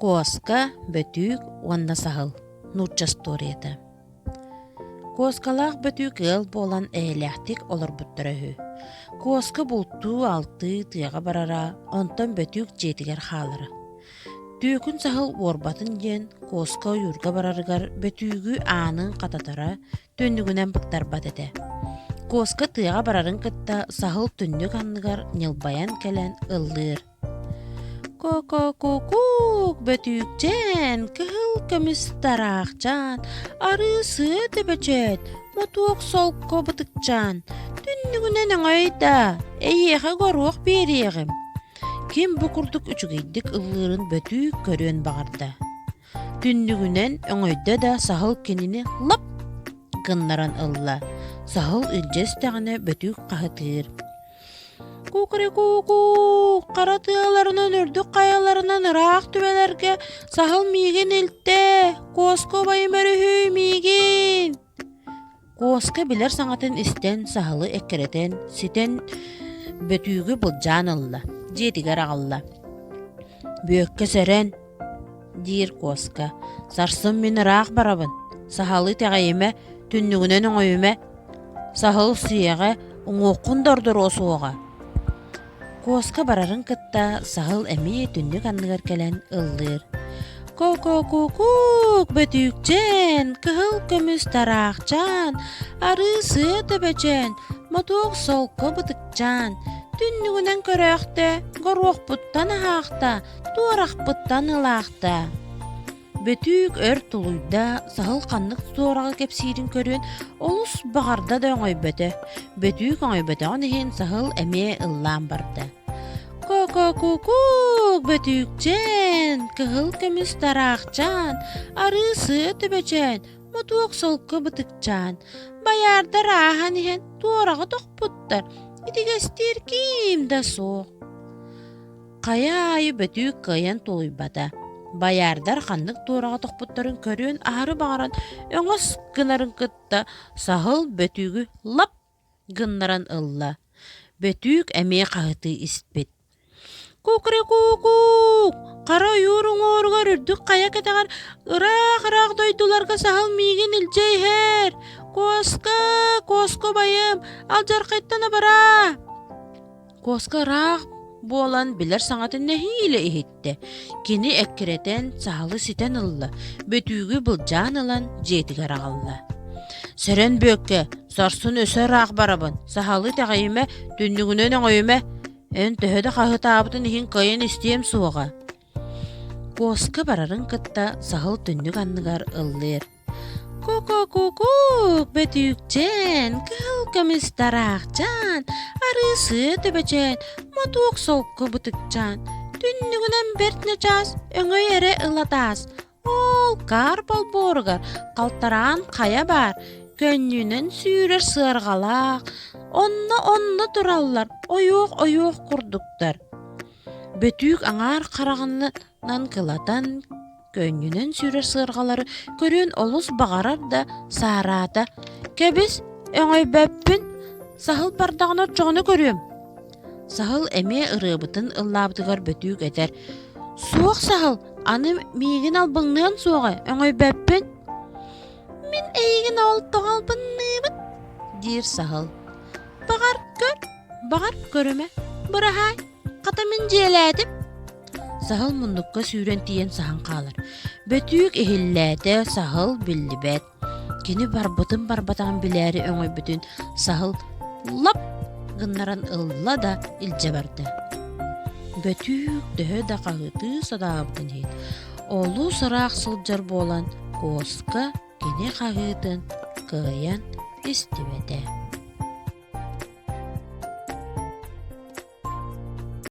Коска, бөтүүк, уанна сахыл. Нурча сторията. Коскалаах бөтүүк ыл болан эйлэхтик олар бүттөрөһү. Коска бултуу алты тыяга барара, онтон бөтүүк жетигер халары. Түйөкүн сахыл уорбатын диэн коска юрга барарыгар бөтүүгү аанын кататара төннүгүнен быктарбат эте. Коска тыяга барарын кытта сахыл түннүк анныгар ньылбаян келен ыллыыр. Ко-ко-ко-кук бөтүүкчен, кыһыл көмүстараахчан, арыысы төбөчөт, мотуок солко бытыкчан, түннүгүнен оңойда, эйеха горуох бериэгим. Ким бу курдук үчүгейдик ыллыырын бөтүүк көрүөн багарда. Түннүгүнен оңойда да сахыл кенини лап гыннаран ылла. Сахыл илжес тагыны бөтүүк кахытыыр. Кукури-куку, каратыаларынан үрдүк каяларынан ыраак түбелерге сахыл миигин илте, коска байым өрүхүй миигин. Коска билер саңатын истен сахылы эккеретен, ситен бөтүүгү былжаан ылла, жетигер агалла. Бөкке серен, дир коска, сарсын мен ыраак барабын, сахалы тегайыме, түннүгүнен оңойуме, сахыл сыяга оңоқун дордор осуога. Коска барарын кытта сахыл эми түннүк анныгар келен ыллыыр. Ко-ко-ку-кук бөтүүкчен, кыһыл көмүс тараакчан, арыысы төбөчен, мотуок солко бытыкчан, түннүгүнен көрөөхтө, горуохпуттан аhaакта, туорахпыттан ылаакта. Бөтүүк өр тулуйда сахыл каннык туорага кепсиирин көрүөн олус багарда да оңойбөтө. Бөтүүк оңойбөтөгөн ихин сахыл эмие ыллаан барды. Ко-ко-ку-кук бөтүүкчен, кыһыл көмүс тараакчан, арыысы төбөчен, мотуок солко бытыкчан, баярдар аахан ихин туорага тохпуттар, итигестир ким да соох. Кая айы бөтүүк кыйан тулуйбата. Баярдар ханнык туорага тохпуттарын көрүөн ары багаран өңөс гынарын кытта сахыл бөтүүгү лап гыннаран ылла. Бөтүүк эмие кахыты испит. Кукури-куку, кара юруң оругар үрдүк кая кетегар ыраак дойдуларга сахыл миигин илжейхер. Коска байым, ал жаркайттана бара. Коска ыраак болан билер саңатын нехиле ихитте. Кини эккеретен сахалы ситен ылла. Бөтүүгү былжаан ылан жетигер агалла. Серен бөкке, сарсын өсөр аак барабын. Сахалы тагайыме, түннүгүнөн оңойуме, эн төһөдө кахытаабытын ихин кайын истием суога. Коска барарын кытта сахыл түннүк анныгар ыллыыр. Ко-ко-ку-кук бөтүүкчен, кыһыл көмүс тараакчан, арыысы төбөчен, мотуок солко бытыкчан, түннүгүнен бертне час, өңөй эре ылатаас. Ол кар болборугар, калтараан кая бар, көннүнен сүүрер сыаргалаак, онно тураллар, ойоох курдуктар. Бөтүүк аңаар караганынан кылатан, көннүнен сүүрер сыаргалары көрүөн олус багарар да саараата. Кебис өңөйбөппүн, сахыл бардагына чоғуну көрүөм. Сахыл эме ырыабытын ыллаабытыгар бөтүүк этер. Суох сахыл, аны миигин албыңныан суога, өңөйбөппүн. Мен эйигин олтоғалбынныбыт, дир сахыл. Багар көрөмө, бырахай, катамын желетип. Сахыл мундукка сүүрен тиен сахан калыр. Бөтүүк эхиллээте сахыл биллибет. Кини барбатаган билээри өңөйбүтүн сахыл лап гыннаран ылла да илже барды. Бөтүүк төһө да кагыты садаабытын хейт. Олу сыраак сылжар болан коска кини кагытын кыйан истибете.